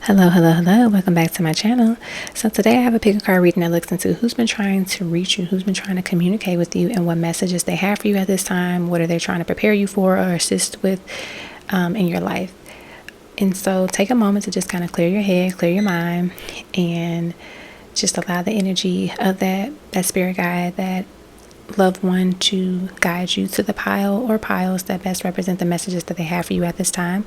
Hello. Welcome back to my channel. So today I have a pick a card reading that looks into who's been trying to reach you, who's been trying to communicate with you, and what messages they have for you at this time. What are they trying to prepare you for or assist with in your life? And so take a moment to just kind of clear your head, clear your mind, and just allow the energy of that spirit guide, that loved one, to guide you to the pile or piles that best represent the messages that they have for you at this time.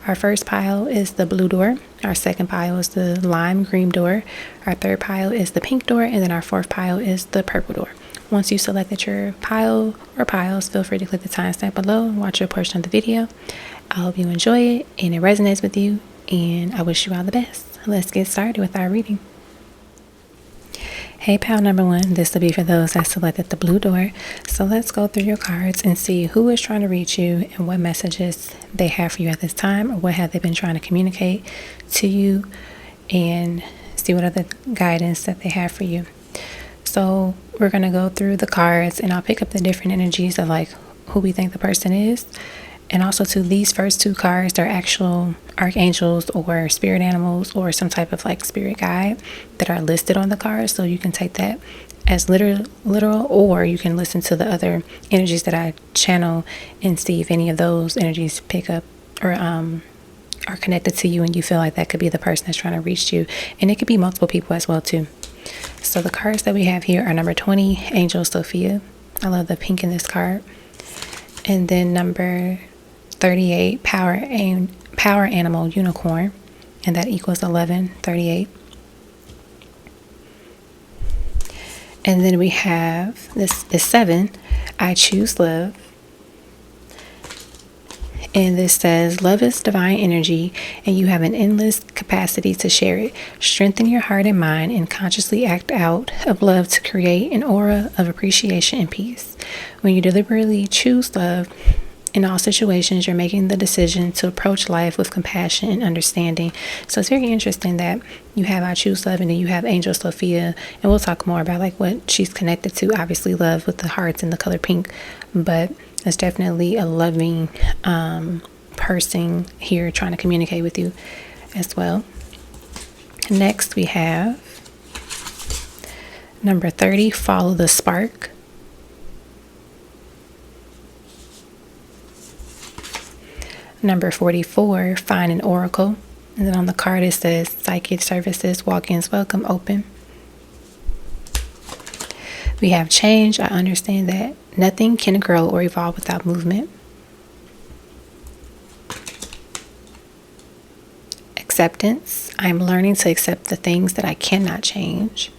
Our first pile is the blue door. Our second pile is the lime green door. Our third pile is the pink door. And then our fourth pile is the purple door. Once you selected your pile or piles, feel free to click the timestamp below and watch your portion of the video. I hope you enjoy it and it resonates with you, and I wish you all the best. Let's get started with our reading. Hey pal number one, this will be for those that selected the blue door. So let's go through your cards and see who is trying to reach you and what messages they have for you at this time, or what have they been trying to communicate to you, and see what other guidance that they have for you. So we're going to go through the cards and I'll pick up the different energies of like who we think the person is. And also to these first two cards, they're actual archangels or spirit animals or some type of like spirit guide that are listed on the cards. So you can take that as literal, or you can listen to the other energies that I channel and see if any of those energies pick up or are connected to you and you feel like that could be the person that's trying to reach you. And it could be multiple people as well too. So the cards that we have here are number 20, Angel Sophia. I love the pink in this card. And then number 38, Power Animal Unicorn, and that equals 1138. And then we have this is 7, I Choose Love. And this says, love is divine energy and you have an endless capacity to share it. Strengthen your heart and mind and consciously act out of love to create an aura of appreciation and peace. When you deliberately choose love, in all situations, you're making the decision to approach life with compassion and understanding. So it's very interesting that you have I Choose Love and then you have Angel Sophia. And we'll talk more about like what she's connected to. Obviously love with the hearts and the color pink. But it's definitely a loving person here trying to communicate with you as well. Next we have number 30, Follow the Spark. Number 44, Find an Oracle. And then on the card it says, Psychic Services, Walk-ins welcome, open. We have Change. I understand that nothing can grow or evolve without movement. Acceptance. I'm learning to accept the things that I cannot change.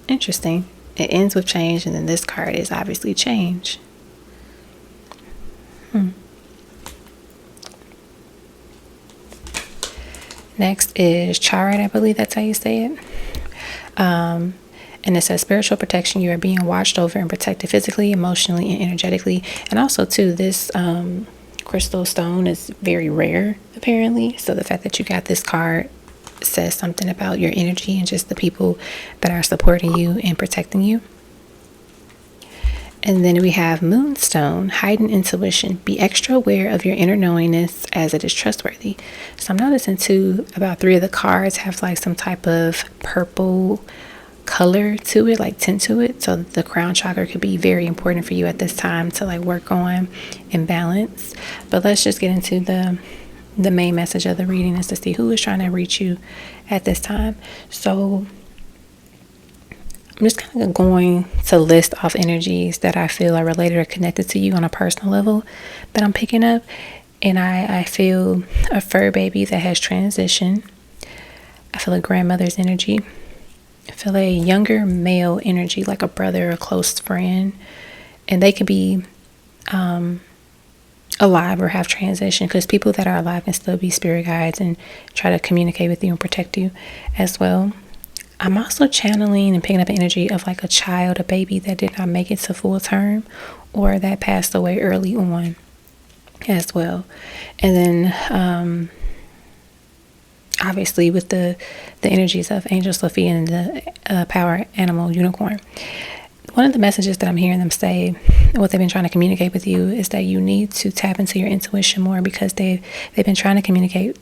Interesting. It ends with change, and then this card is obviously change. Next is Chariot, I believe that's how you say it. And it says spiritual protection. You are being watched over and protected physically, emotionally, and energetically. And also, too, this crystal stone is very rare, apparently. So the fact that you got this card says something about your energy and just the people that are supporting you and protecting you. And then we have Moonstone, Heightened Intuition. Be extra aware of your inner knowingness as it is trustworthy. So I'm noticing too, about 3 of the cards have like some type of purple color to it, like tint to it. So the crown chakra could be very important for you at this time to like work on and balance. But let's just get into the main message of the reading, is to see who is trying to reach you at this time. So I'm just kind of going to list off energies that I feel are related or connected to you on a personal level that I'm picking up. And I feel a fur baby that has transitioned. I feel a grandmother's energy. I feel a younger male energy, like a brother or a close friend. And they could be alive or have transition, because people that are alive can still be spirit guides and try to communicate with you and protect you as well. I'm also channeling and picking up energy of like a child, a baby that did not make it to full term or that passed away early on as well. And then obviously with the energies of Angel Sophia and the Power Animal Unicorn. One of the messages that I'm hearing them say, what they've been trying to communicate with you, is that you need to tap into your intuition more, because they've been trying to communicate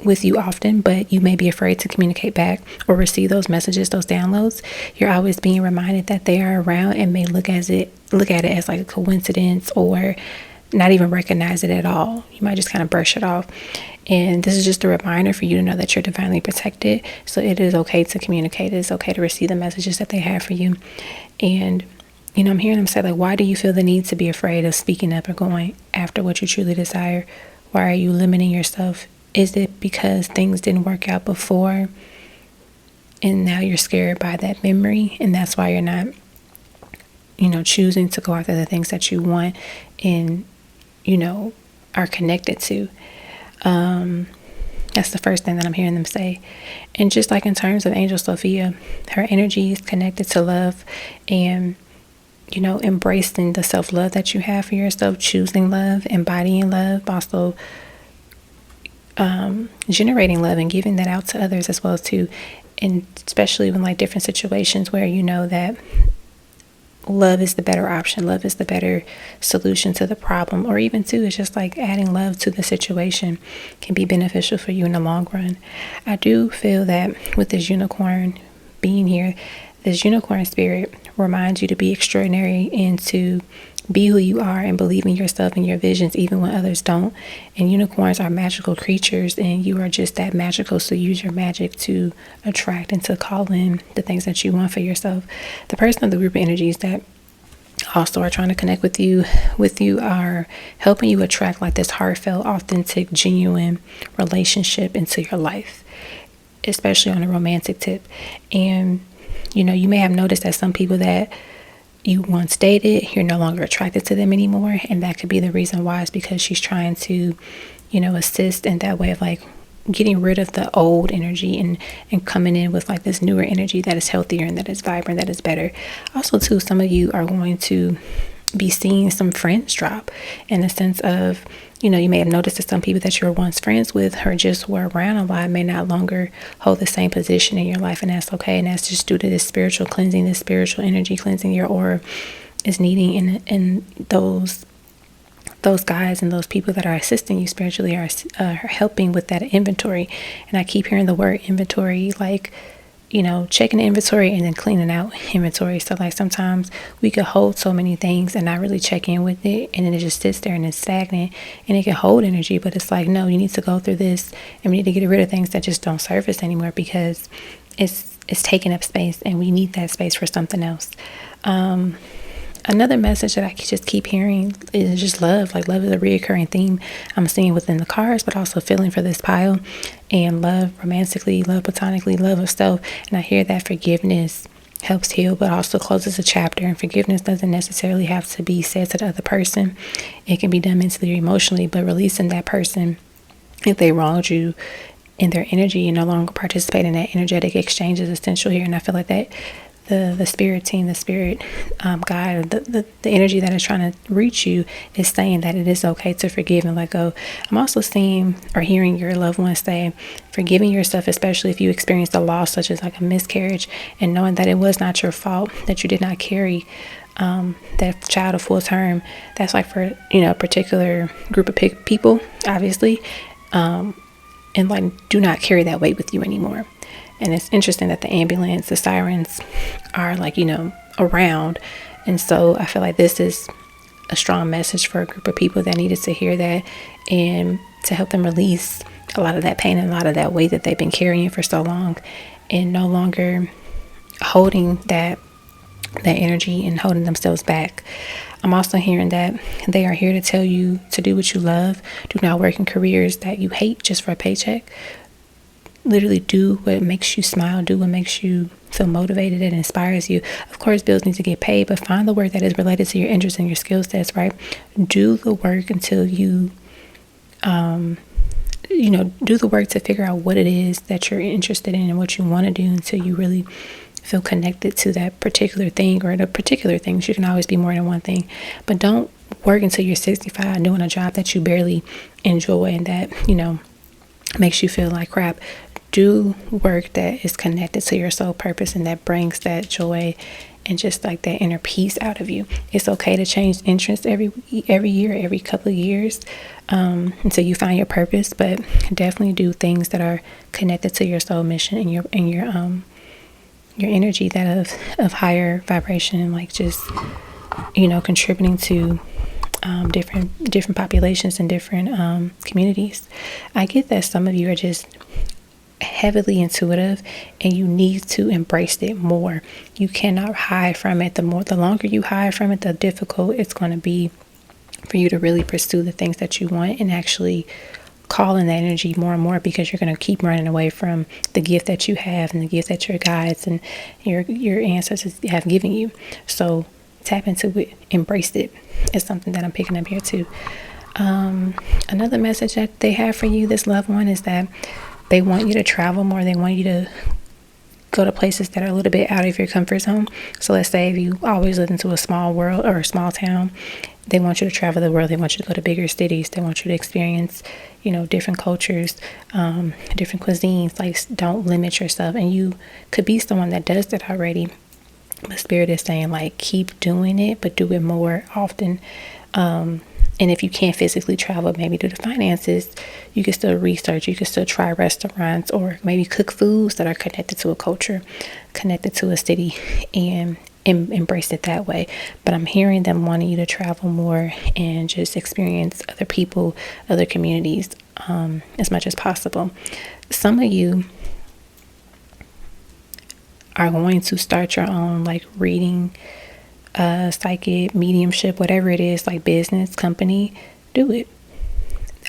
with you often, but you may be afraid to communicate back or receive those messages, those downloads. You're always being reminded that they are around and may look at it as like a coincidence or not even recognize it at all. You might just kind of brush it off. And this is just a reminder for you to know that you're divinely protected. So it is okay to communicate. It is okay to receive the messages that they have for you. And, you know, I'm hearing them say, like, why do you feel the need to be afraid of speaking up or going after what you truly desire? Why are you limiting yourself? Is it because things didn't work out before and now you're scared by that memory? And that's why you're not, you know, choosing to go after the things that you want and, you know, are connected to. That's the first thing that I'm hearing them say. And just like in terms of Angel Sophia, her energy is connected to love and, you know, embracing the self-love that you have for yourself, choosing love, embodying love, also generating love and giving that out to others as well too. And especially when like different situations where you know that love is the better option, love is the better solution to the problem, or even too, it's just like adding love to the situation can be beneficial for you in the long run. I do feel that with this unicorn being here, this unicorn spirit reminds you to be extraordinary and to be who you are and believe in yourself and your visions even when others don't. And unicorns are magical creatures and you are just that magical, so use your magic to attract and to call in the things that you want for yourself. The person of the group of energies that also are trying to connect with you are helping you attract like this heartfelt, authentic, genuine relationship into your life, especially on a romantic tip. And you know, you may have noticed that some people that you once dated, you're no longer attracted to them anymore, and that could be the reason why. Is because she's trying to, you know, assist in that way of like getting rid of the old energy and coming in with like this newer energy that is healthier and that is vibrant, that is better. Also too, some of you are going to be seeing some friends drop in the sense of, you know, you may have noticed that some people that you were once friends with or just were around a lot may not longer hold the same position in your life, and that's okay. And that's just due to this spiritual cleansing, this spiritual energy cleansing. Your aura is needing, and those guys and those people that are assisting you spiritually are helping with that inventory. And I keep hearing the word inventory, like, you know, checking the inventory and then cleaning out inventory. So like sometimes we could hold so many things and not really check in with it, and then it just sits there and it's stagnant, and it can hold energy, but it's like, no, you need to go through this and we need to get rid of things that just don't serve us anymore because it's taking up space and we need that space for something else. Another message that I just keep hearing is just love. Like love is a reoccurring theme I'm seeing within the cards, but also feeling for this pile, and love romantically, love platonically, love of self. And I hear that forgiveness helps heal, but also closes a chapter. And forgiveness doesn't necessarily have to be said to the other person. It can be done mentally or emotionally, but releasing that person if they wronged you in their energy and no longer participate in that energetic exchange is essential here. And I feel like that the spirit team, the spirit guide, the energy that is trying to reach you is saying that it is okay to forgive and let go. I'm also seeing or hearing your loved ones say forgiving yourself, especially if you experienced a loss such as like a miscarriage, and knowing that it was not your fault, that you did not carry that child a full term. That's like for, you know, a particular group of people, obviously, and like do not carry that weight with you anymore. And it's interesting that the ambulance, the sirens are like, you know, around. And so I feel like this is a strong message for a group of people that needed to hear that and to help them release a lot of that pain and a lot of that weight that they've been carrying for so long, and no longer holding that energy and holding themselves back. I'm also hearing that they are here to tell you to do what you love. Do not work in careers that you hate just for a paycheck. Literally do what makes you smile, do what makes you feel motivated and inspires you. Of course, bills need to get paid, but find the work that is related to your interests and your skill sets, right? Do the work until you, do the work to figure out what it is that you're interested in and what you want to do until you really feel connected to that particular thing or the particular things. You can always be more than one thing, but don't work until you're 65 doing a job that you barely enjoy and that, you know, makes you feel like crap. Do work that is connected to your soul purpose and that brings that joy and just like that inner peace out of you. It's okay to change interests every year, every couple of years, until you find your purpose. But definitely do things that are connected to your soul mission and your energy, that of higher vibration, like just contributing to different populations and different communities. I get that some of you are just heavily intuitive and you need to embrace it more. You cannot hide from it. The longer you hide from it, the difficult it's going to be for you to really pursue the things that you want and actually call in that energy more and more, because you're going to keep running away from the gift that you have and the gift that your guides and your ancestors have given you. So tap into it, embrace it. It's something that I'm picking up here too. Another message that they have for you, this loved one, is that they want you to travel more. They want you to go to places that are a little bit out of your comfort zone. So let's say if you always live into a small world or a small town, they want you to travel the world. They want you to go to bigger cities. They want you to experience, different cultures, different cuisines. Like, don't limit yourself. And you could be someone that does that already. But Spirit is saying, like, keep doing it, but do it more often. And if you can't physically travel, maybe due to finances, you can still research. You can still try restaurants, or maybe cook foods that are connected to a culture, connected to a city, and embrace it that way. But I'm hearing them wanting you to travel more and just experience other people, other communities, as much as possible. Some of you are going to start your own, like, reading, psychic, mediumship, whatever it is, like business, company. Do it.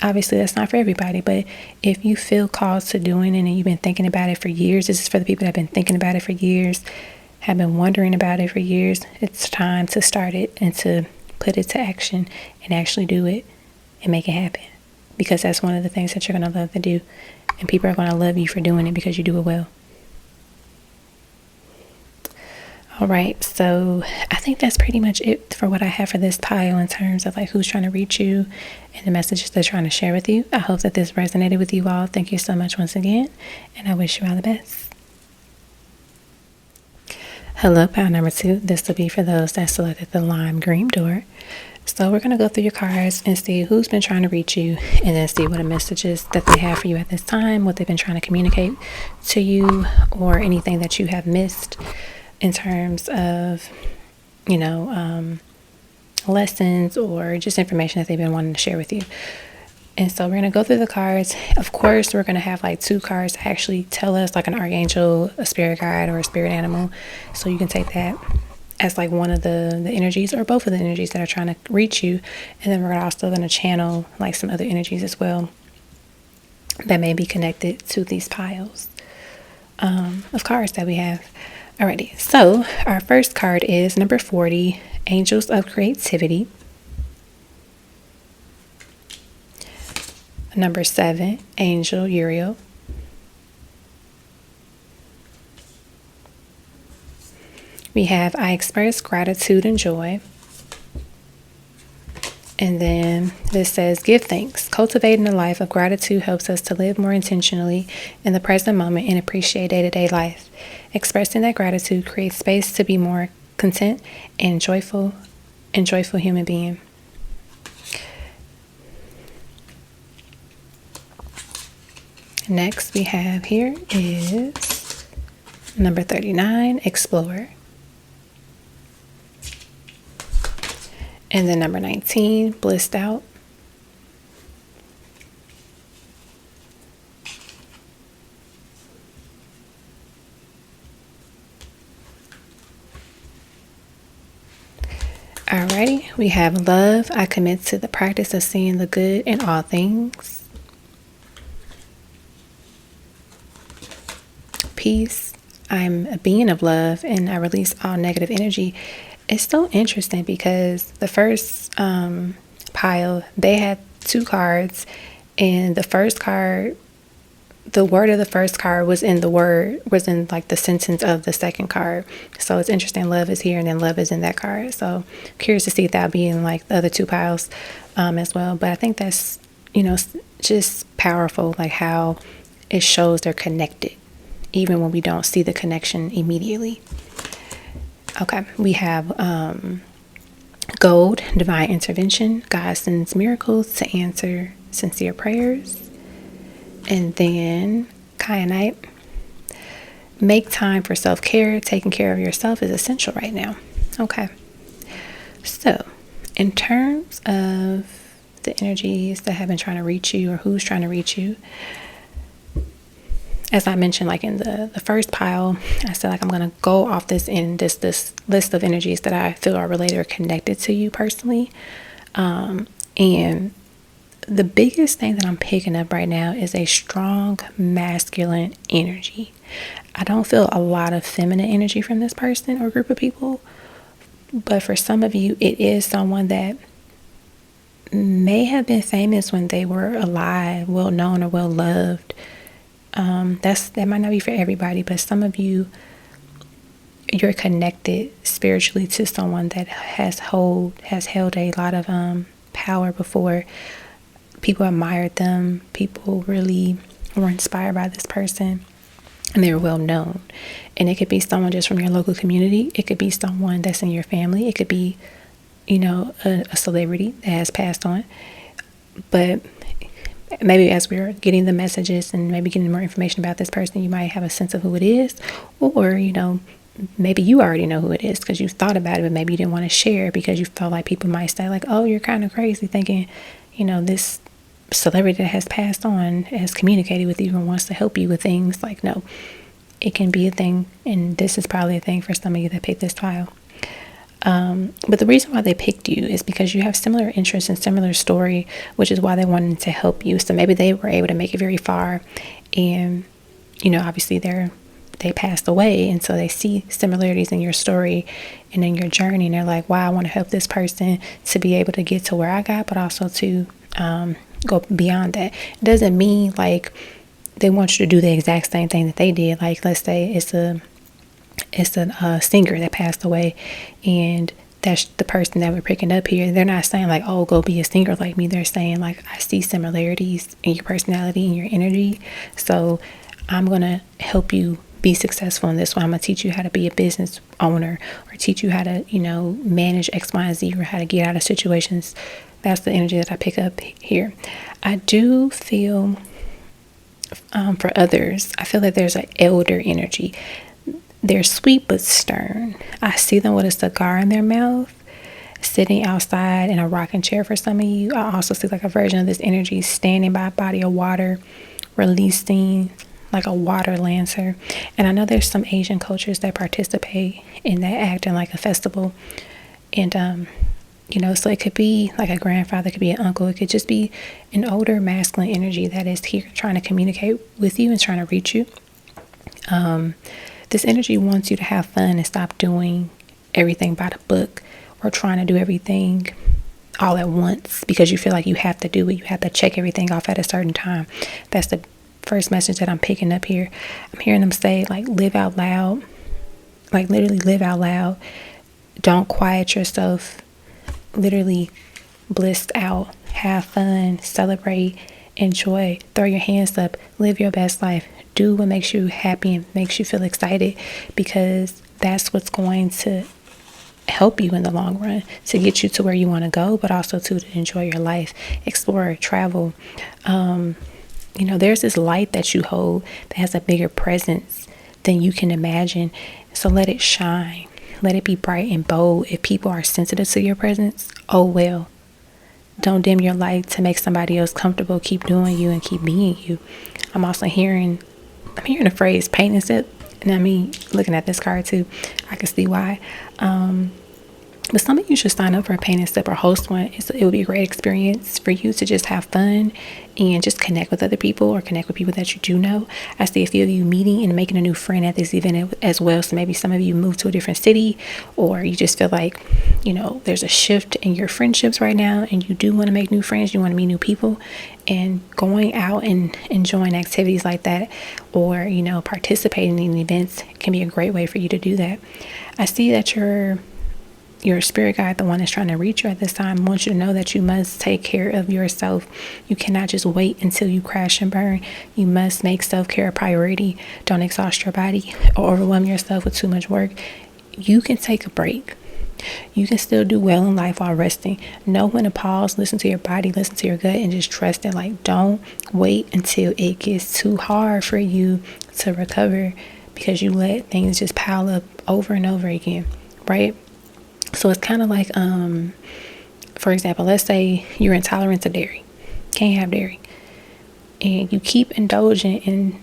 Obviously that's not for everybody, but if you feel called to doing it and you've been thinking about it for years, this is for the people that have been thinking about it for years, have been wondering about it for years. It's time to start it and to put it to action and actually do it and make it happen, because that's one of the things that you're going to love to do, and people are going to love you for doing it because you do it well. All right, so I think that's pretty much it for what I have for this pile in terms of like who's trying to reach you and the messages they're trying to share with you. I hope that this resonated with you all. Thank you so much once again, and I wish you all the best. Hello, pile number 2. This will be for those that selected the lime green door. So we're going to go through your cards and see who's been trying to reach you, and then see what the messages that they have for you at this time, what they've been trying to communicate to you, or anything that you have missed in terms of, lessons or just information that they've been wanting to share with you. And so we're going to go through the cards. Of course, we're going to have like 2 cards to actually tell us, like an archangel, a spirit guide, or a spirit animal. So you can take that as like one of the energies, or both of the energies that are trying to reach you. And then we're also going to channel like some other energies as well that may be connected to these piles of cards that we have. Alrighty, so our first card is number 40, Angels of Creativity. Number 7, Angel Uriel. We have I Express Gratitude and Joy. And then this says, give thanks. Cultivating a life of gratitude helps us to live more intentionally in the present moment and appreciate day-to-day life. Expressing that gratitude creates space to be more content and joyful human being. Next we have here is number 39, Explorer. And then number 19, Blissed Out. Alrighty, we have Love. I commit to the practice of seeing the good in all things. Peace. I'm a being of love and I release all negative energy. It's so interesting because the first pile, they had 2 cards, and the first card, the word of the first card was in like the sentence of the second card. So it's interesting. Love is here and then love is in that card. So curious to see if that'll be in like the other 2 piles as well. But I think that's, just powerful, like how it shows they're connected, even when we don't see the connection immediately. Okay, we have gold, divine intervention. God sends miracles to answer sincere prayers. And then kyanite, make time for self-care. Taking care of yourself is essential right now. Okay, so in terms of the energies that have been trying to reach you, or who's trying to reach you, as I mentioned, like in the first pile, I said, like, I'm going to go off this list of energies that I feel are related or connected to you personally. And the biggest thing that I'm picking up right now is a strong masculine energy. I don't feel a lot of feminine energy from this person or group of people, but for some of you, it is someone that may have been famous when they were alive, well known or well loved. That might not be for everybody, but some of you, you're connected spiritually to someone that has held a lot of power before. People admired them. People really were inspired by this person, and they were well known. And it could be someone just from your local community. It could be someone that's in your family. It could be, a celebrity that has passed on. But maybe as we're getting the messages and maybe getting more information about this person, you might have a sense of who it is. Or, maybe you already know who it is because you've thought about it, but maybe you didn't want to share because you felt like people might say, like, oh, you're kind of crazy thinking, this celebrity that has passed on has communicated with you and wants to help you with things. Like, no, it can be a thing. And this is probably a thing for some of you that picked this file. But the reason why they picked you is because you have similar interests and similar story, which is why they wanted to help you. So maybe they were able to make it very far, and obviously they passed away, and so they see similarities in your story and in your journey, and they're like, wow, I want to help this person to be able to get to where I got, but also to go beyond that. It doesn't mean like they want you to do the exact same thing that they did. Like, let's say it's a singer that passed away, and that's the person that we're picking up here. They're not saying like, oh, go be a singer like me. They're saying like, I see similarities in your personality and your energy, so I'm gonna help you be successful in this one. I'm gonna teach you how to be a business owner, or teach you how to manage X, Y, and Z, or how to get out of situations. That's the energy that I pick up here. I do feel for others, I feel that there's an elder energy. They're sweet but stern. I see them with a cigar in their mouth, sitting outside in a rocking chair for some of you. I also see like a version of this energy standing by a body of water, releasing like a water lancer. And I know there's some Asian cultures that participate in that act in like a festival. And, so it could be like a grandfather, it could be an uncle, it could just be an older masculine energy that is here trying to communicate with you and trying to reach you. This energy wants you to have fun and stop doing everything by the book, or trying to do everything all at once because you feel like you have to do it. You have to check everything off at a certain time. That's the first message that I'm picking up here. I'm hearing them say like, live out loud, like literally live out loud. Don't quiet yourself. Literally bliss out, have fun, celebrate, enjoy, throw your hands up, live your best life. Do what makes you happy and makes you feel excited, because that's what's going to help you in the long run to get you to where you want to go, but also to enjoy your life, explore, travel. There's this light that you hold that has a bigger presence than you can imagine. So let it shine. Let it be bright and bold. If people are sensitive to your presence, oh well. Don't dim your light to make somebody else comfortable. Keep doing you and keep being you. I'm hearing the phrase paint and sip. And I mean, looking at this card too, I can see why. But some of you should sign up for a paint and sip or host one. It would be a great experience for you to just have fun and just connect with other people, or connect with people that you do know. I see a few of you meeting and making a new friend at this event as well. So maybe some of you moved to a different city, or you just feel like, there's a shift in your friendships right now, and you do want to make new friends. You want to meet new people, and going out and enjoying activities like that, or, participating in events can be a great way for you to do that. I see that your spirit guide, the one that's trying to reach you at this time, wants you to know that you must take care of yourself. You cannot just wait until you crash and burn. You must make self-care a priority. Don't exhaust your body or overwhelm yourself with too much work. you can take a break. You can still do well in life while resting. Know when to pause, listen to your body, listen to your gut, and just trust it. Like, don't wait until it gets too hard for you to recover because you let things just pile up over and over again, right? So it's kind of like, for example, let's say you're intolerant to dairy, can't have dairy, and you keep indulging in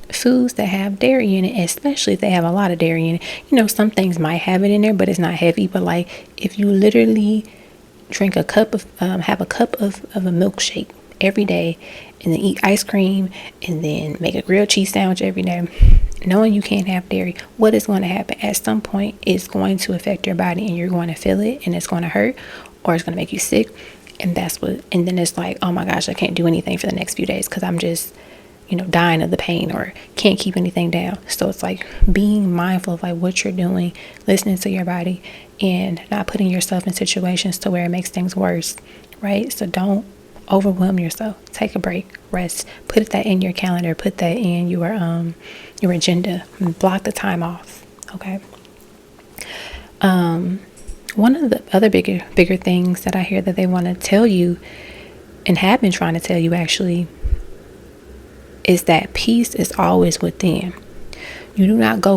foods that have dairy in it, especially if they have a lot of dairy in it. You know, some things might have it in there, but it's not heavy. But like, if you literally drink a cup of, have a cup of a milkshake every day, and then eat ice cream, and then make a grilled cheese sandwich every day, knowing you can't have dairy, what is going to happen? At some point, it's going to affect your body, and you're going to feel it, and it's going to hurt, or it's going to make you sick. And then it's like, oh my gosh, I can't do anything for the next few days because I'm just, dying of the pain or can't keep anything down. So it's like being mindful of like what you're doing, listening to your body, and not putting yourself in situations to where it makes things worse, right? So don't overwhelm yourself. Take a break, rest, put that in your calendar, put that in your agenda, and block the time off. Okay. One of the other bigger things that I hear that they want to tell you and have been trying to tell you actually is that peace is always within. You do not go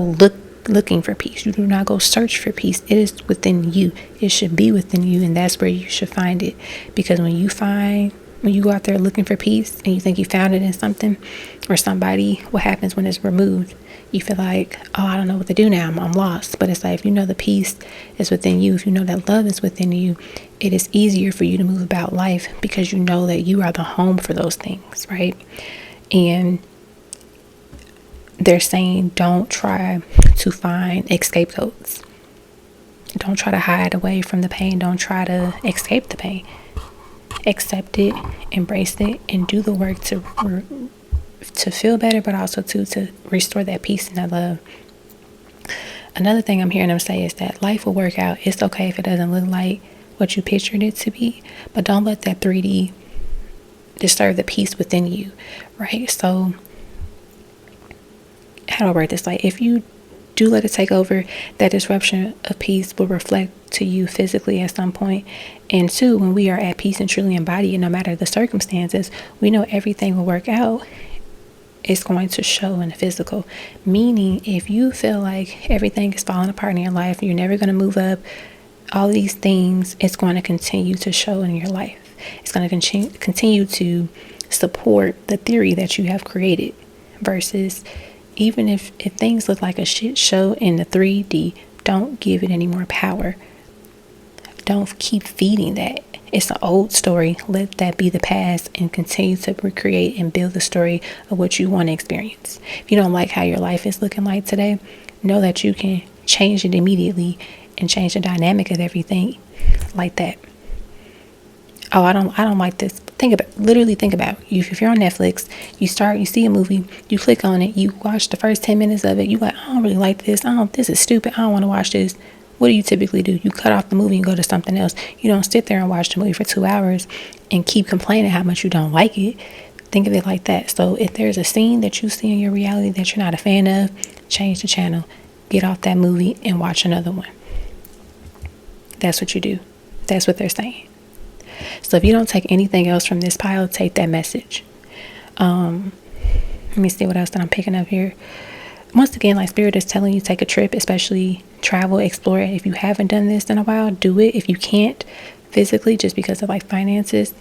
looking for peace. You do not go search for peace. It is within you. It should be within you, and that's where you should find it. Because when you go out there looking for peace and you think you found it in something or somebody, what happens when it's removed? You feel like, oh, I don't know what to do now. I'm lost. But it's like, if you know the peace is within you, if you know that love is within you, it is easier for you to move about life because you know that you are the home for those things, right? And they're saying, don't try to find scapegoats. Don't try to hide away from the pain. Don't try to escape the pain. Accept it, embrace it, and do the work to feel better, but also to restore that peace and that love. Another thing I'm hearing them say is that life will work out. It's okay if it doesn't look like what you pictured it to be, but don't let that 3D disturb the peace within you, right? So how do I word this? Like, if you do let it take over, that disruption of peace will reflect to you physically at some point. And two, when we are at peace and truly embodied, no matter the circumstances, we know everything will work out. It's going to show in the physical. Meaning, if you feel like everything is falling apart in your life, you're never going to move up, all these things, it's going to continue to show in your life. It's going to continue to support the theory that you have created. Versus, even if things look like a shit show in the 3D, don't give it any more power. Don't keep feeding that. It's an old story. Let that be the past and continue to recreate and build the story of what you want to experience. If you don't like how your life is looking like today, know that you can change it immediately and change the dynamic of everything like that. Oh, I don't like this. Think about if you're on Netflix, you see a movie, you click on it, you watch the first 10 minutes of it, you like, I don't really like this. This is stupid. I don't want to watch this. What do you typically do? You cut off the movie and go to something else. You don't sit there and watch the movie for 2 hours and keep complaining how much you don't like it. Think of it like that. So if there's a scene that you see in your reality that you're not a fan of, change the channel, get off that movie and watch another one. That's what you do. That's what they're saying. So if you don't take anything else from this pile, take that message. Let me see what else that I'm picking up here. Once again, like Spirit is telling you, take a trip, especially travel, explore it. If you haven't done this in a while, do it. If you can't physically, just because of like finances,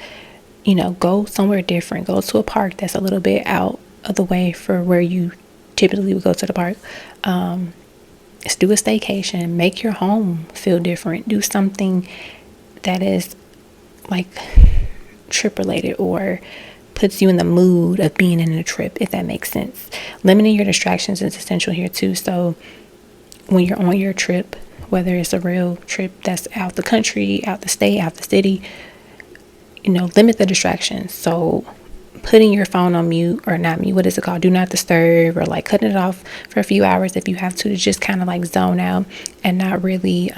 go somewhere different. Go to a park that's a little bit out of the way for where you typically would go to the park. Let's do a staycation. Make your home feel different. Do something that is like trip related or puts you in the mood of being in a trip, if that makes sense. Limiting your distractions is essential here too. So when you're on your trip, whether it's a real trip that's out the country, out the state, out the city, limit the distractions. So putting your phone on mute, or not mute, what is it called? Do not disturb, or like cutting it off for a few hours if you have to just kind of like zone out and not really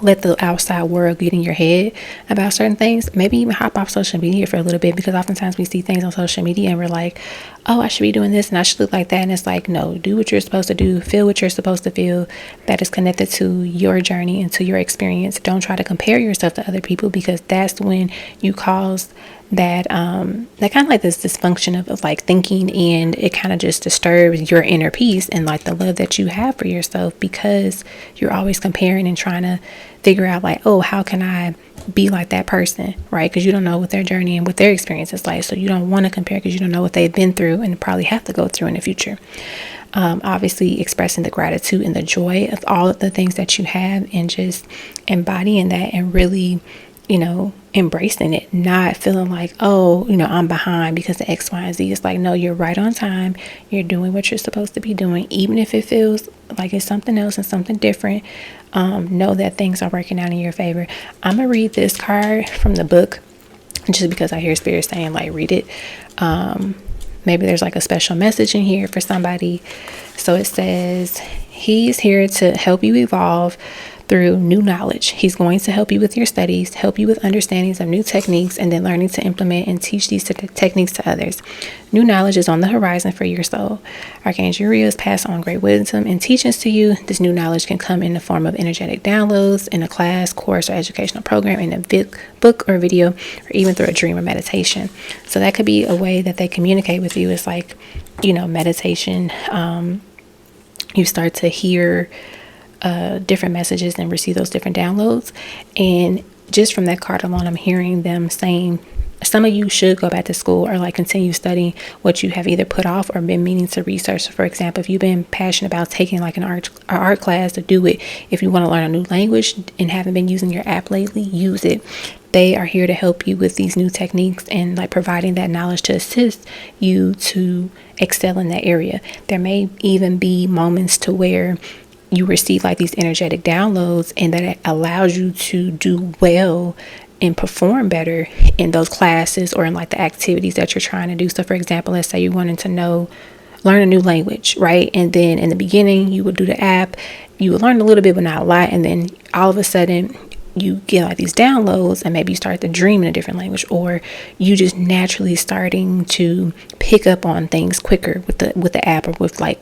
let the outside world get in your head about certain things. Maybe even hop off social media for a little bit, because oftentimes we see things on social media and we're like, oh, I should be doing this and I should look like that. And it's like, no, do what you're supposed to do, feel what you're supposed to feel, that is connected to your journey and to your experience. Don't try to compare yourself to other people, because that's when you cause that that kind of like this dysfunction of like thinking, and it kind of just disturbs your inner peace and like the love that you have for yourself, because you're always comparing and trying to figure out like, oh, how can I be like that person, right? Because you don't know what their journey and what their experience is like, so you don't want to compare, because you don't know what they've been through and probably have to go through in the future. Obviously expressing the gratitude and the joy of all of the things that you have, and just embodying that and really, embracing it, not feeling like, oh, I'm behind because of X, Y, and Z. It's like, no, you're right on time. You're doing what you're supposed to be doing, even if it feels like it's something else and something different. Know that things are working out in your favor. I'm gonna read this card from the book, just because I hear Spirit saying like, read it. Maybe there's like a special message in here for somebody. So it says, he's here to help you evolve through new knowledge. He's going to help you with your studies, help you with understandings of new techniques, and then learning to implement and teach these techniques to others. New knowledge is on the horizon for your soul. Archangel Realest pass on great wisdom and teachings to you. This new knowledge can come in the form of energetic downloads in a class, course, or educational program, in a book or video, or even through a dream or meditation. So that could be a way that they communicate with you. It's like, meditation. You start to hear different messages and receive those different downloads. And just from that card alone, I'm hearing them saying some of you should go back to school or like continue studying what you have either put off or been meaning to research. For example, if you've been passionate about taking like an art class, to do it. If you want to learn a new language and haven't been using your app lately, use it. They are here to help you with these new techniques and like providing that knowledge to assist you to excel in that area. There may even be moments to where you receive like these energetic downloads, and that it allows you to do well and perform better in those classes or in like the activities that you're trying to do. So for example, let's say you wanted to learn a new language, right? And then in the beginning you would do the app, you would learn a little bit but not a lot, and then all of a sudden you get like these downloads, and maybe you start to dream in a different language, or you just naturally starting to pick up on things quicker with the app, or with like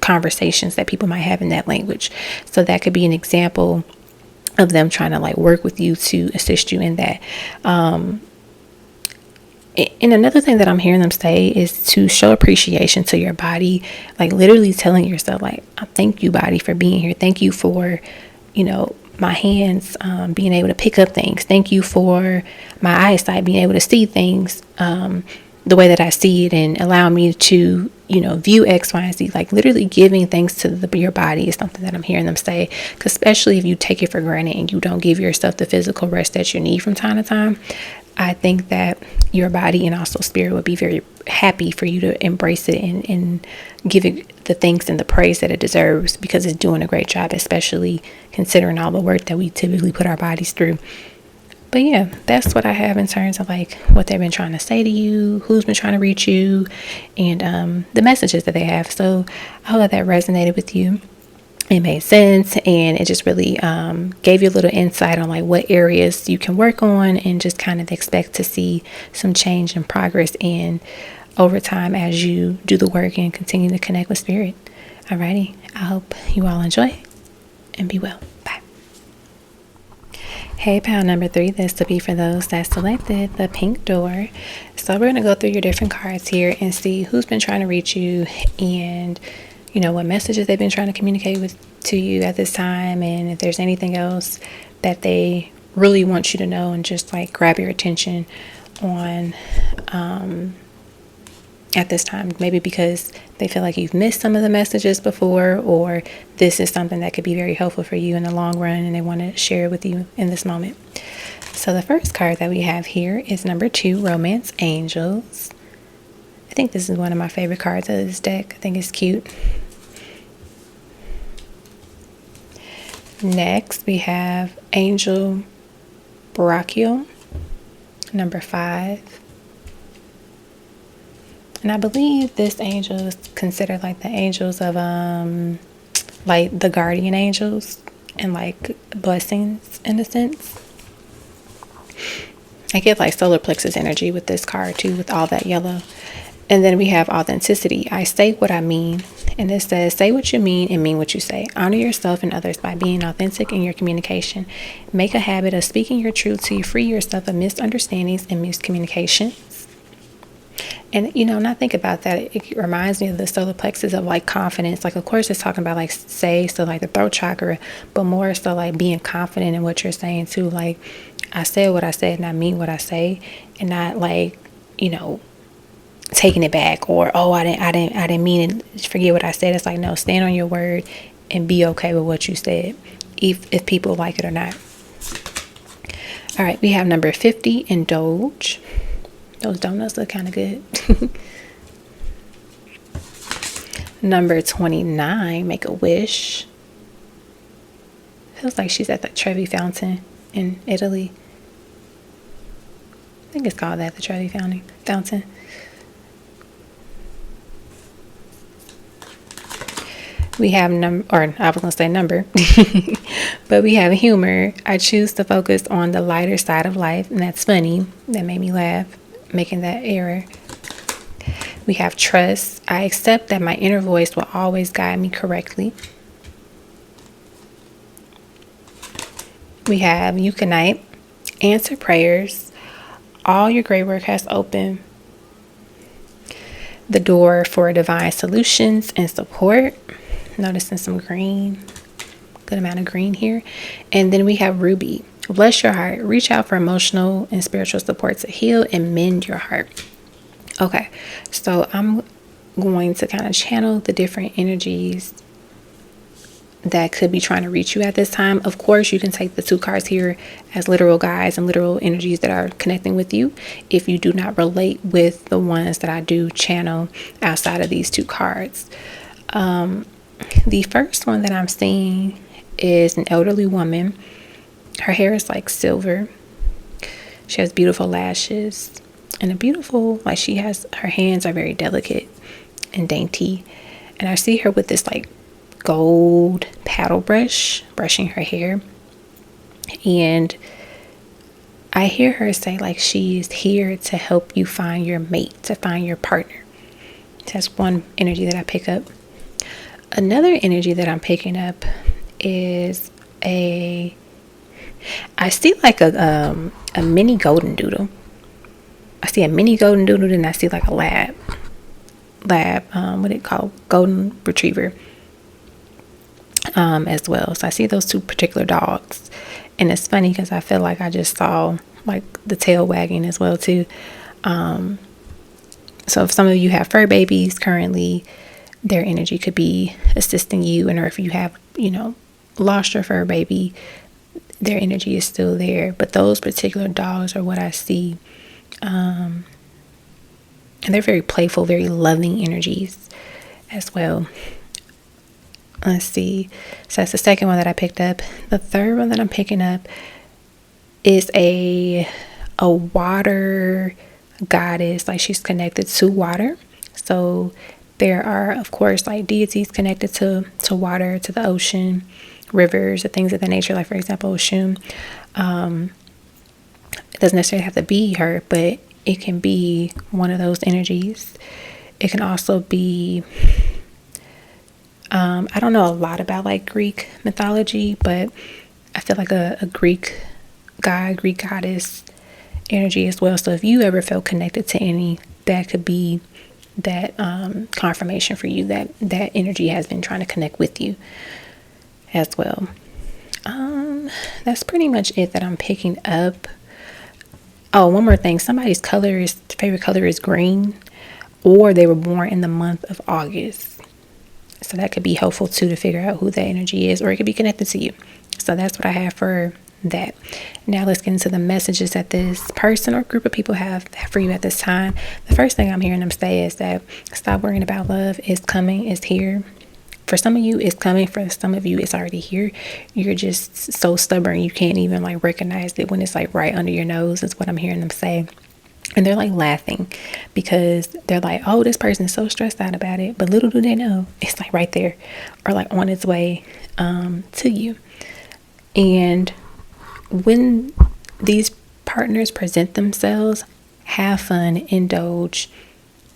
conversations that people might have in that language. So that could be an example of them trying to like work with you to assist you in that. And another thing that I'm hearing them say is to show appreciation to your body, like literally telling yourself like, thank you, body, for being here. Thank you for, my hands being able to pick up things. Thank you for my eyesight being able to see things the way that I see it, and allow me to, view X, Y, and Z. Like literally giving thanks to your body is something that I'm hearing them say. Because especially if you take it for granted and you don't give yourself the physical rest that you need from time to time, I think that your body and also spirit would be very happy for you to embrace it and give it the thanks and the praise that it deserves, because it's doing a great job, especially considering all the work that we typically put our bodies through. But yeah, that's what I have in terms of like what they've been trying to say to you, who's been trying to reach you, and the messages that they have. So I hope that resonated with you. It made sense, and it just really gave you a little insight on like what areas you can work on, and just kind of expect to see some change and progress in over time as you do the work and continue to connect with spirit. Alrighty, I hope you all enjoy and be well. Bye. Hey, pile number 3, this to be for those that selected the pink door. So we're going to go through your different cards here and see who's been trying to reach you, and what messages they've been trying to communicate to you at this time, and if there's anything else that they really want you to know and just like grab your attention on at this time. Maybe because they feel like you've missed some of the messages before, or this is something that could be very helpful for you in the long run and they want to share it with you in this moment. So the first card that we have here is number 2, Romance Angels. I think this is one of my favorite cards of this deck. I think it's cute. Next, we have Angel Brachial, number 5. And I believe this angel is considered like the angels of, like the guardian angels. and like blessings in a sense. I get like solar plexus energy with this card too, with all that yellow. And then we have authenticity. I say what I mean. And it says, say what you mean and mean what you say. Honor yourself and others by being authentic in your communication. Make a habit of speaking your truth to free yourself of misunderstandings and miscommunications. And, you know, when I think about that, it reminds me of the solar plexus of like confidence. Like, of course, it's talking about like say, so like the throat chakra, but more so like being confident in what you're saying too. Like, I said what I said and I mean what I say, and not like, you know, taking it back, or oh, I didn't mean it, forget what I said. It's like, no, stand on your word and be okay with what you said, if people like it or not. All right, we have number 50, indulge. Those donuts look kind of good. Number 29, make a wish. Feels like she's at the Trevi Fountain in Italy. I think it's called that, the Trevi Fountain. We have I was going to say number, but we have humor. I choose to focus on the lighter side of life, and that's funny. That made me laugh, making that error. We have trust. I accept that my inner voice will always guide me correctly. We have euconite. Answer prayers. All your great work has opened the door for divine solutions and support. Noticing some green, good amount of green here. And then we have ruby. Bless your heart. Reach out for emotional and spiritual support to heal and mend your heart. Okay, so I'm going to kind of channel the different energies that could be trying to reach you at this time. Of course, you can take the 2 cards here as literal guides and literal energies that are connecting with you if you do not relate with the ones that I do channel outside of these 2 cards. The first one that I'm seeing is an elderly woman. Her hair is like silver. She has beautiful lashes and a beautiful, like her hands are very delicate and dainty. And I see her with this like gold paddle brush, brushing her hair. And I hear her say like she's here to help you find your mate, to find your partner. That's one energy that I pick up. Another energy that I'm picking up is I see like a mini golden doodle. I see a mini golden doodle, and I see like a lab, what it called, golden retriever, as well. So I see those 2 particular dogs, and it's funny because I feel like I just saw like the tail wagging as well too. So if some of you have fur babies currently, their energy could be assisting you, and or if you have, you know, lost your fur baby, their energy is still there. But those particular dogs are what I see, and they're very playful, very loving energies as well. Let's see. So that's the second one that I picked up. The third one that I'm picking up is a water goddess. Like, she's connected to water. So there are, of course, like deities connected to water, to the ocean, rivers, and things of that nature. Like, for example, Oshun. It doesn't necessarily have to be her, but it can be one of those energies. It can also be, I don't know a lot about like Greek mythology, but I feel like a Greek god, Greek goddess energy as well. So if you ever felt connected to any, that could be that confirmation for you that that energy has been trying to connect with you as well. That's pretty much it that I'm picking up. Oh, one more thing. Somebody's favorite color is green, or they were born in the month of August. So that could be helpful too, to figure out who that energy is, or it could be connected to you. So that's what I have for that. Now let's get into the messages that this person or group of people have for you at this time. The first thing I'm hearing them say is that stop worrying about love. It's coming, it's here. For some of you, it's coming. For some of you, it's already here. You're just so stubborn, you can't even like recognize it when it's like right under your nose, is what I'm hearing them say. And they're like laughing because they're like, oh, this person is so stressed out about it. But little do they know, it's like right there, or like on its way to you. And when these partners present themselves, have fun, indulge,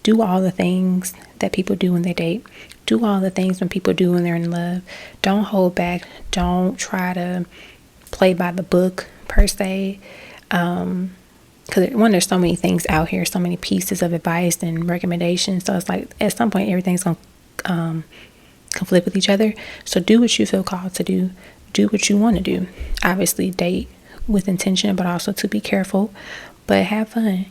do all the things that people do when they date. Do all the things when people do when they're in love. Don't hold back. Don't try to play by the book per se. Because one, there's so many things out here, so many pieces of advice and recommendations. So it's like at some point everything's going to conflict with each other. So do what you feel called to do. Do what you want to do. Obviously date with intention, but also to be careful. But have fun.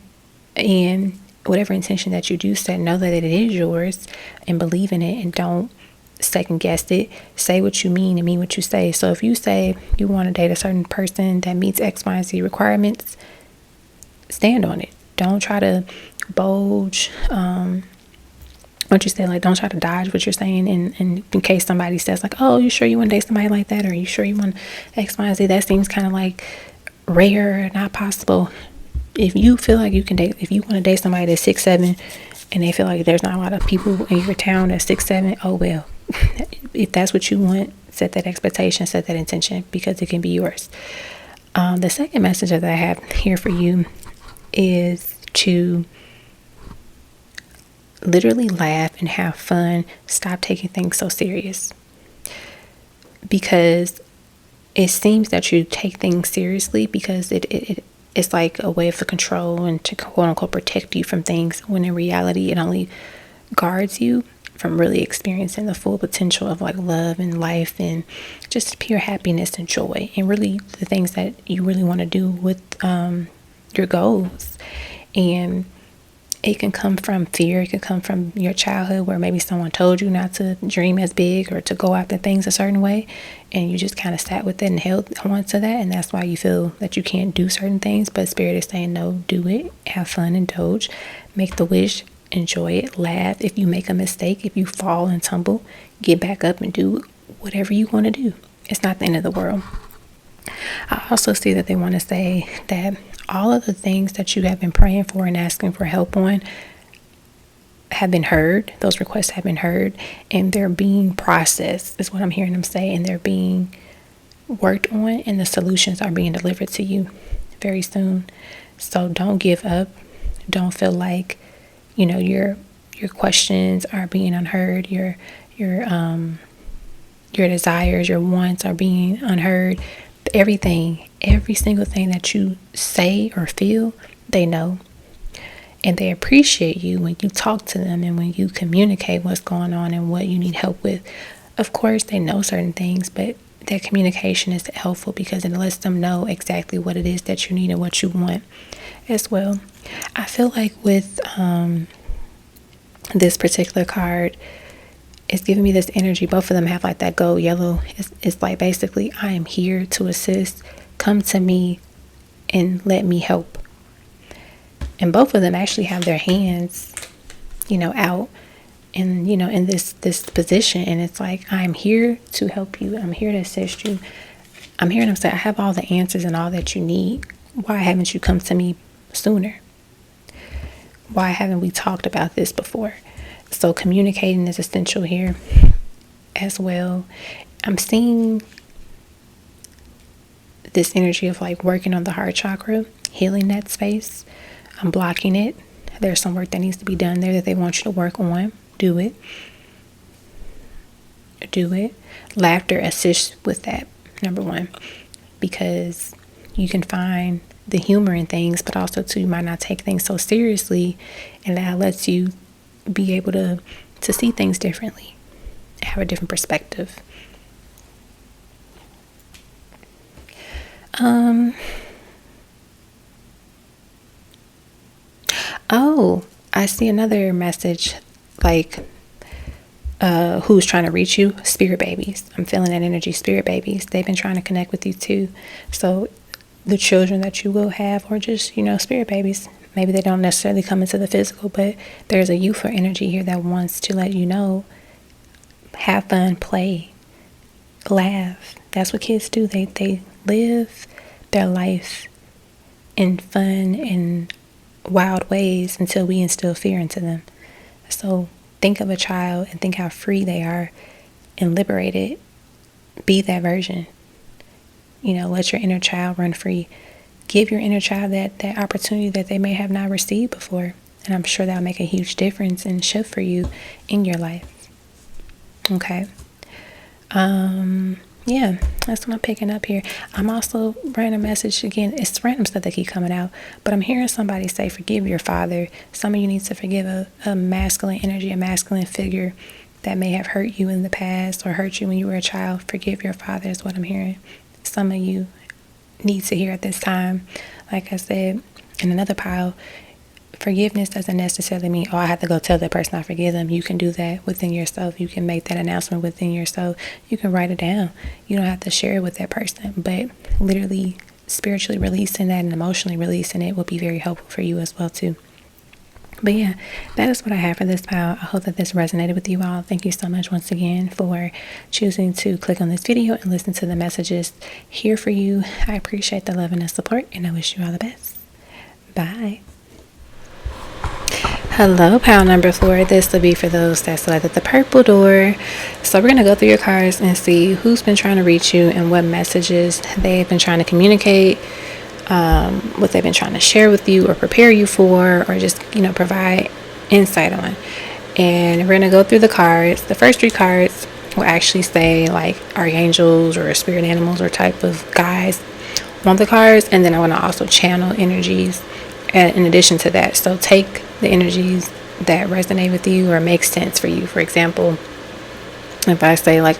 And whatever intention that you do set, know that it is yours and believe in it, and don't second guess it. Say what you mean and mean what you say. So if you say you want to date a certain person that meets X, Y, and Z requirements, stand on it. Don't try to bulge. What you say, like, don't try to dodge what you're saying. And in case somebody says like, oh, you sure you want to date somebody like that? Or you sure you want X, Y, and Z? That seems kind of like rare, not possible. If you feel like you can date, if you want to date somebody that's 6'7", and they feel like there's not a lot of people in your town that's 6'7", oh well. If that's what you want, set that expectation, set that intention, because it can be yours. The second message that I have here for you is to literally laugh and have fun. Stop taking things so serious, because it seems that you take things seriously because it's like a way for control and to quote unquote protect you from things, when in reality it only guards you from really experiencing the full potential of like love and life and just pure happiness and joy, and really the things that you really want to do with your goals. And it can come from fear. It can come from your childhood, where maybe someone told you not to dream as big or to go after things a certain way, and you just kind of sat with it and held on to that, and that's why you feel that you can't do certain things. But Spirit is saying, no, do it, have fun, indulge, make the wish, enjoy it, laugh. If you make a mistake, if you fall and tumble, get back up and do whatever you want to do. It's not the end of the world. I also see that they want to say that all of the things that you have been praying for and asking for help on have been heard. Those requests have been heard, and they're being processed, is what I'm hearing them say, and they're being worked on, and the solutions are being delivered to you very soon. So don't give up. Don't feel like, your questions are being unheard. Your desires, your wants are being unheard. Every single thing that you say or feel, they know. And they appreciate you when you talk to them and when you communicate what's going on and what you need help with. Of course, they know certain things, but that communication is helpful because it lets them know exactly what it is that you need and what you want as well. I feel like with this particular card, it's giving me this energy. Both of them have like that gold yellow. It's like basically, I am here to assist. Come to me and let me help. And both of them actually have their hands, out and, in this position. And it's like, I'm here to help you. I'm here to assist you. I'm hearing them say, I have all the answers and all that you need. Why haven't you come to me sooner? Why haven't we talked about this before? So communicating is essential here as well. I'm seeing this energy of like working on the heart chakra, healing that space. I'm blocking it. There's some work that needs to be done there that they want you to work on. Do it. Do it. Laughter assists with that, number one, because you can find the humor in things, but also too, you might not take things so seriously, and that lets you be able to see things differently, have a different perspective. Oh, I see another message, like who's trying to reach you? Spirit babies. I'm feeling that energy. Spirit babies. They've been trying to connect with you too. So the children that you will have, or just, spirit babies. Maybe they don't necessarily come into the physical, but there's a youthful energy here that wants to let you know, have fun, play, laugh. That's what kids do. They live their life in fun and wild ways until we instill fear into them. So think of a child and think how free they are and liberated. Be that version. let your inner child run free. Give your inner child that opportunity that they may have not received before. And I'm sure that'll make a huge difference and shift for you in your life. Okay. Yeah, that's what I'm picking up here. I'm also writing a message again. It's random stuff that keep coming out, but I'm hearing somebody say, forgive your father. Some of you need to forgive a masculine energy, a masculine figure that may have hurt you in the past or hurt you when you were a child. Forgive your father is what I'm hearing. Some of you need to hear at this time. Like I said, in another pile, forgiveness doesn't necessarily mean, I have to go tell that person I forgive them. You can do that within yourself. You can make that announcement within yourself. You can write it down. You don't have to share it with that person, but literally spiritually releasing that and emotionally releasing it will be very helpful for you as well too. But yeah, that is what I have for this pile. I hope that this resonated with you all. Thank you so much once again for choosing to click on this video and listen to the messages here for you. I appreciate the love and the support, and I wish you all the best. Bye. Hello, pile number 4. This will be for those that selected the purple door. So we're going to go through your cards and see who's been trying to reach you and what messages they've been trying to communicate, what they've been trying to share with you or prepare you for, or just, provide insight on. And we're going to go through the cards. The first 3 cards will actually say like archangels or spirit animals or type of guides on the cards. And then I want to also channel energies in addition to that. So take the energies that resonate with you or make sense for you. For example, if I say like,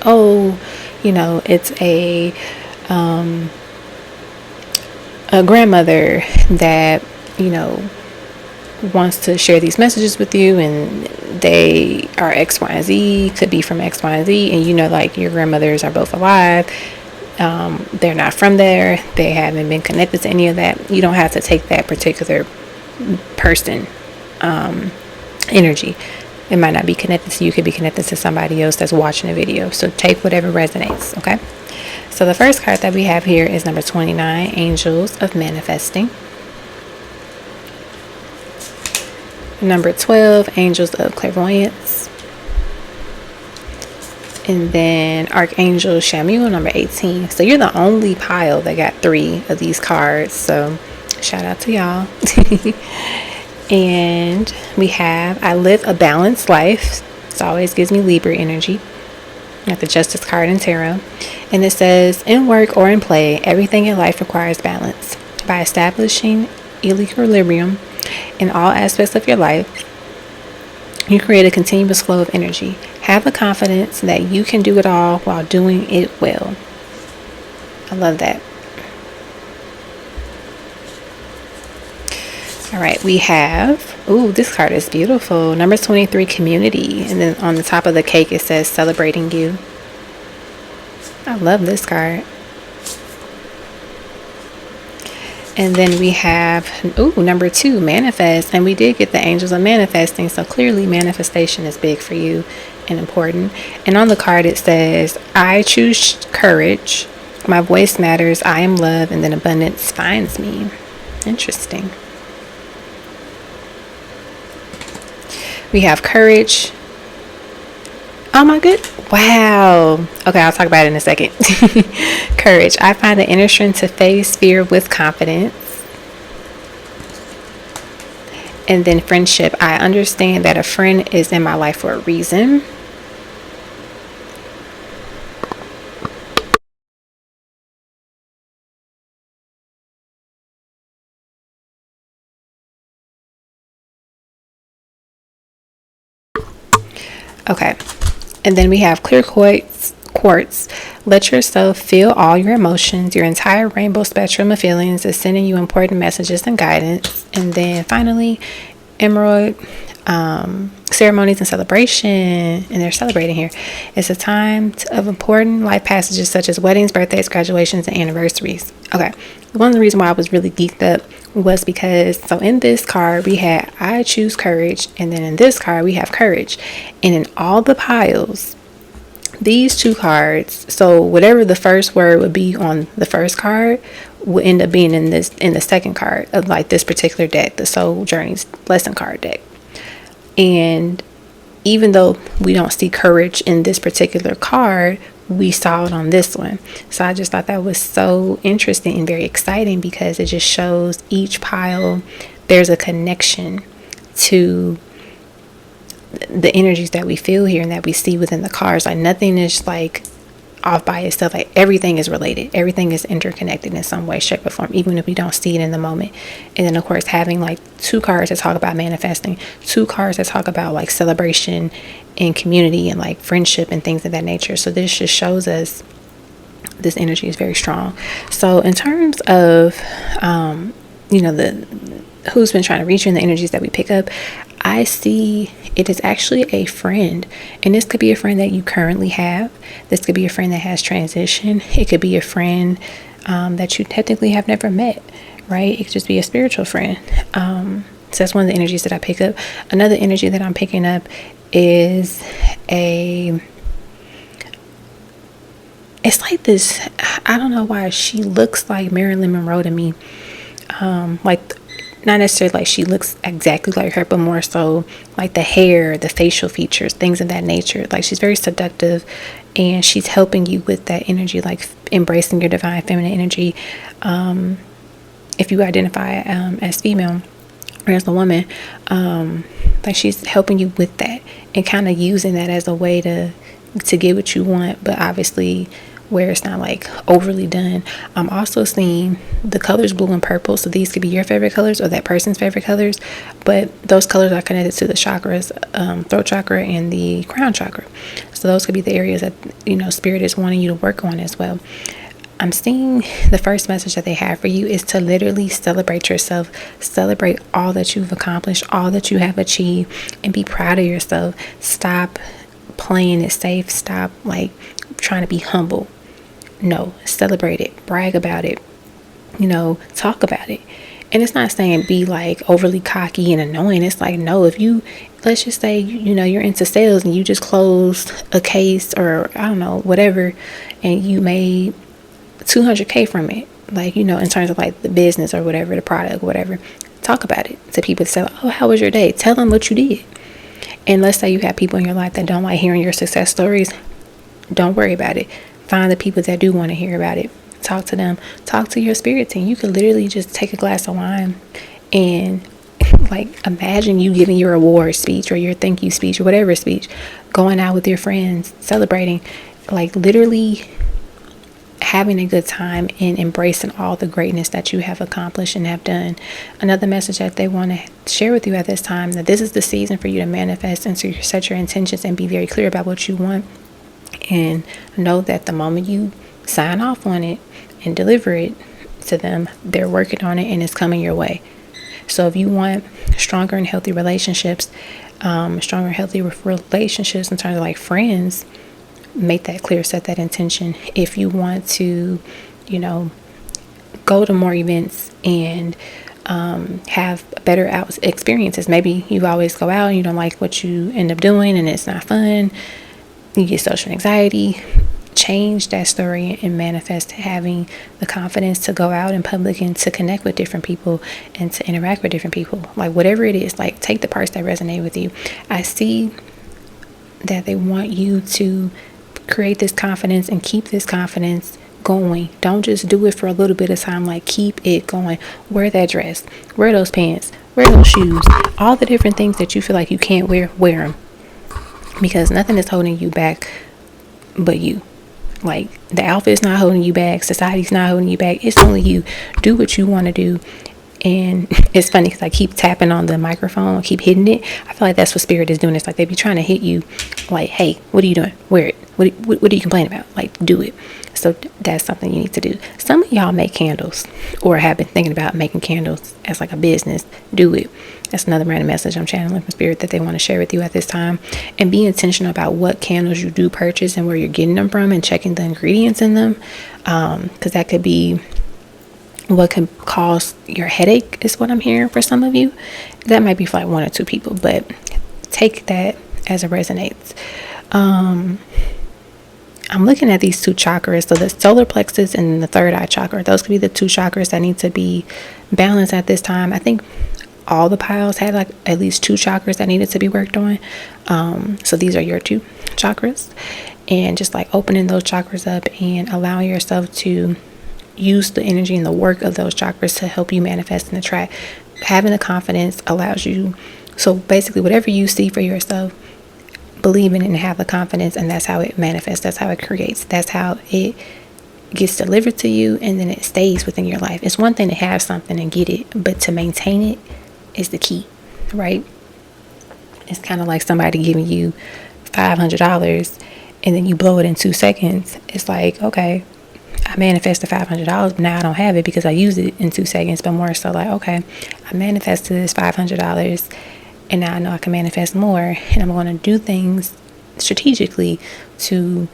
it's a grandmother that, wants to share these messages with you, and they are X, Y, and Z, could be from X, Y, and Z, and like your grandmothers are both alive. They're not from there. They haven't been connected to any of that. You don't have to take that particular person energy. It might not be connected to you. It could be connected to somebody else that's watching a video. So take whatever resonates, okay? So the first card that we have here is number 29, Angels of Manifesting. Number 12, Angels of Clairvoyance. And then Archangel Shamuel, number 18. So you're the only pile that got 3 of these cards. So shout out to y'all. And we have I Live a Balanced Life. This always gives me Libra energy. Got the Justice card in Tarot. And it says, in work or in play, everything in life requires balance. By establishing equilibrium in all aspects of your life, you create a continuous flow of energy. Have the confidence that you can do it all while doing it well. I love that. All right, we have, this card is beautiful. Number 23, Community. And then on the top of the cake, it says Celebrating You. I love this card. And then we have, number 2, Manifest. And we did get the Angels of Manifesting. So clearly manifestation is big for you and important. And on the card, it says, I choose courage. My voice matters. I am love. And then abundance finds me. Interesting. We have courage. Oh my good. Wow. Okay, I'll talk about it in a second. Courage. I find the inner strength to face fear with confidence. And then friendship. I understand that a friend is in my life for a reason. Okay. And then we have clear quartz. Let yourself feel all your emotions. Your entire rainbow spectrum of feelings is sending you important messages and guidance. And then finally, emerald, ceremonies and celebration. And they're celebrating here. It's a time of important life passages such as weddings, birthdays, graduations, and anniversaries. Okay. One of the reasons why I was really geeked up was because, so in this card we had I choose courage, and then in this card we have courage. And in all the piles, these 2 cards, so whatever the first word would be on the first card will end up being in the second card of like this particular deck, the Soul Journeys lesson card deck. And even though we don't see courage in this particular card, we saw it on this one. So I just thought that was so interesting and very exciting, because it just shows each pile there's a connection to the energies that we feel here and that we see within the cards. Like nothing is like off by itself. Like everything is related, everything is interconnected in some way, shape, or form, even if we don't see it in the moment. And then of course having like 2 cards that talk about manifesting, 2 cards that talk about like celebration and community and like friendship and things of that nature. So this just shows us this energy is very strong. So in terms of the who's been trying to reach you and the energies that we pick up, I see it is actually a friend. And this could be a friend that you currently have. This could be a friend that has transitioned. It could be a friend that you technically have never met, right? It could just be a spiritual friend. So that's one of the energies that I pick up. Another energy that I'm picking up is it's like this, I don't know why, she looks like Marilyn Monroe to me. Like, not necessarily like she looks exactly like her, but more so like the hair, the facial features, things of that nature. Like she's very seductive, and she's helping you with that energy, like embracing your divine feminine energy. If you identify as female or as a woman, like she's helping you with that and kind of using that as a way to get what you want, but obviously where it's not like overly done. I'm also seeing the colors blue and purple, so these could be your favorite colors or that person's favorite colors, but those colors are connected to the chakras, throat chakra and the crown chakra. So those could be the areas that spirit is wanting you to work on as well. I'm seeing the first message that they have for you is to literally celebrate yourself, celebrate all that you've accomplished, all that you have achieved, and be proud of yourself. Stop playing it safe. Stop like trying to be humble. No, celebrate it, brag about it, talk about it. And it's not saying be like overly cocky and annoying. It's like, no, if you, let's just say, you're into sales and you just closed a case or I don't know, whatever, and you made $200K from it, like, in terms of like the business or whatever, the product, whatever, talk about it to people. Say, oh, how was your day? Tell them what you did. And let's say you have people in your life that don't like hearing your success stories. Don't worry about it. Find the people that do want to hear about it. Talk to them. Talk to your spirit team. You could literally just take a glass of wine and like imagine you giving your award speech or your thank you speech or whatever speech, going out with your friends, celebrating, like literally having a good time and embracing all the greatness that you have accomplished and have done. Another message that they want to share with you at this time, that this is the season for you to manifest and to set your intentions and be very clear about what you want. And know that the moment you sign off on it and deliver it to them, they're working on it and it's coming your way. So if you want stronger and healthy relationships, in terms of like friends, make that clear, set that intention. If you want to, go to more events and have better experiences, maybe you always go out and you don't like what you end up doing and it's not fun, you get social anxiety, change that story and manifest having the confidence to go out in public and to connect with different people and to interact with different people. Like whatever it is, like take the parts that resonate with you. I see that they want you to create this confidence and keep this confidence going. Don't just do it for a little bit of time. Like keep it going. Wear that dress, wear those pants, wear those shoes, all the different things that you feel like you can't wear them. Because nothing is holding you back but you. Like the outfit's not holding you back, society's not holding you back. It's only you. Do what you want to do. And it's funny because I keep tapping on the microphone, I keep hitting it. I feel like that's what spirit is doing. It's like they be trying to hit you like, hey, what are you doing? Wear it. What are you complaining about? Like, do it. So that's something you need to do. Some of y'all make candles or have been thinking about making candles as like a business. Do it. That's another random message I'm channeling from spirit that they want to share with you at this time. And be intentional about what candles you do purchase and where you're getting them from and checking the ingredients in them. Because that could be what can cause your headache is what I'm hearing for some of you. That might be for like 1 or 2 people, but take that as it resonates. I'm looking at these 2 chakras. So the solar plexus and the third eye chakra, those could be the 2 chakras that need to be balanced at this time. I think all the piles had like at least 2 chakras that needed to be worked on. So these are your 2 chakras. and just like opening those chakras up and allowing yourself to use the energy and the work of those chakras to help you manifest and attract. Having the confidence allows you, so basically whatever you see for yourself, believe in it and have the confidence, and that's how it manifests, that's how it creates, that's how it gets delivered to you, and then it stays within your life. It's one thing to have something and get it, but to maintain it is the key, right? It's kind of like somebody giving you $500 and then you blow it in 2 seconds. It's like, okay, I manifested $500, but now I don't have it because I used it in 2 seconds. But more so like, okay, I manifested this $500 and now I know I can manifest more, and I'm going to do things strategically to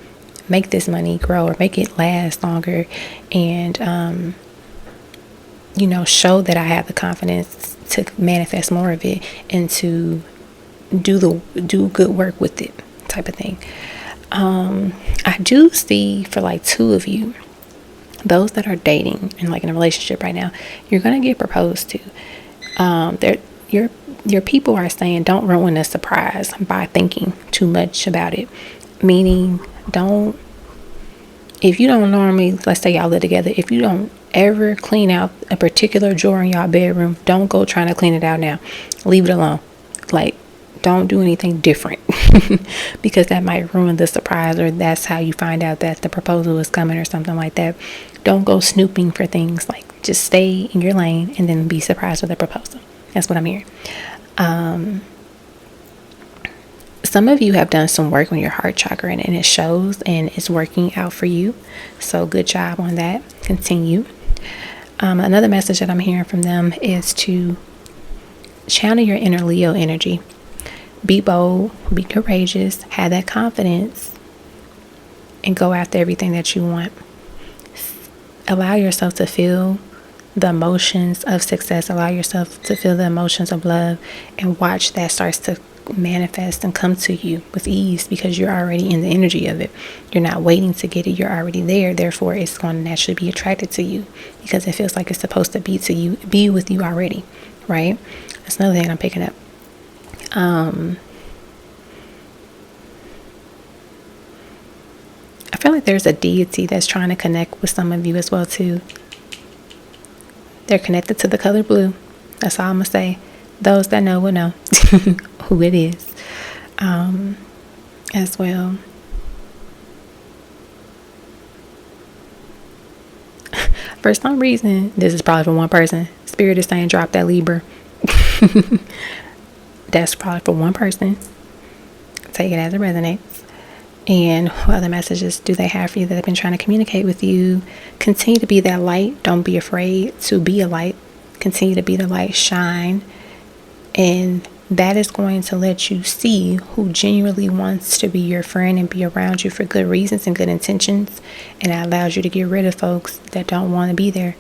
make this money grow or make it last longer, and show that I have the confidence to manifest more of it and to do good work with it, type of thing. I do see for like 2 of you, those that are dating and like in a relationship right now, you're gonna get proposed to. Your people are saying don't ruin the surprise by thinking too much about it. Meaning, if you don't normally, let's say y'all live together, if you don't ever clean out a particular drawer in y'all bedroom, don't go trying to clean it out now. Leave it alone. Like, don't do anything different because that might ruin the surprise, or that's how you find out that the proposal is coming or something like that. Don't go snooping for things. Like, just stay in your lane and then be surprised with the proposal. That's what I'm hearing. Some of you have done some work on your heart chakra and it shows and it's working out for you. So good job on that. Continue. Another message that I'm hearing from them is to channel your inner Leo energy. Be bold, be courageous, have that confidence, and go after everything that you want. Allow yourself to feel the emotions of success. Allow yourself to feel the emotions of love, and watch that starts to manifest and come to you with ease because you're already in the energy of it. You're not waiting to get it. You're already there. Therefore, it's going to naturally be attracted to you because it feels like it's supposed to be with you already, right? That's another thing I'm picking up. I feel like there's a deity that's trying to connect with some of you as well too. They're connected to the color blue. That's all I'm gonna say. Those that know will know who it is as well. For some reason, this is probably for one person. Spirit is saying drop that Libra. That's probably for one person. Take it as it resonates. And what other messages do they have for you that they've been trying to communicate with you? Continue to be that light. Don't be afraid to be a light. Continue to be the light. Shine. And that is going to let you see who genuinely wants to be your friend and be around you for good reasons and good intentions. And that allows you to get rid of folks that don't want to be there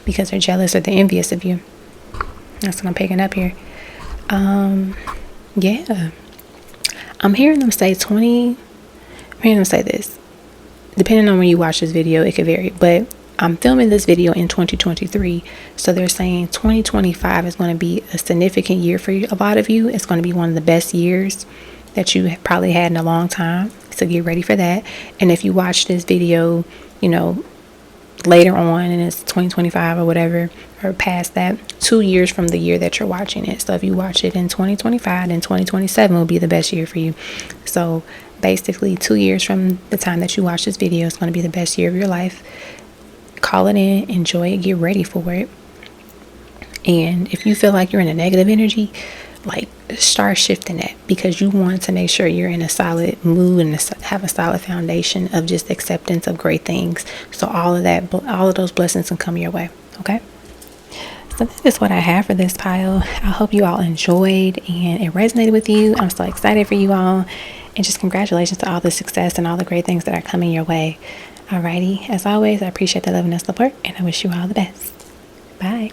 because they're jealous or they're envious of you. That's what I'm picking up here. Yeah. I'm hearing them say this. Depending on when you watch this video, it could vary. But I'm filming this video in 2023. So they're saying 2025 is going to be a significant year for a lot of you. It's going to be one of the best years that you have probably had in a long time. So get ready for that. And if you watch this video, later on and it's 2025 or whatever, or past that, 2 years from the year that you're watching it. So if you watch it in 2025, then 2027 will be the best year for you. So basically 2 years from the time that you watch this video is going to be the best year of your life. Call it in, enjoy it, get ready for it. And if you feel like you're in a negative energy, like, start shifting that, because you want to make sure you're in a solid mood and have a solid foundation of just acceptance of great things. So all of those blessings can come your way. Okay. So that is what I have for this pile. I hope you all enjoyed and it resonated with you. I'm so excited for you all, and just congratulations to all the success and all the great things that are coming your way. Alrighty. As always, I appreciate the love and the support, and I wish you all the best. Bye.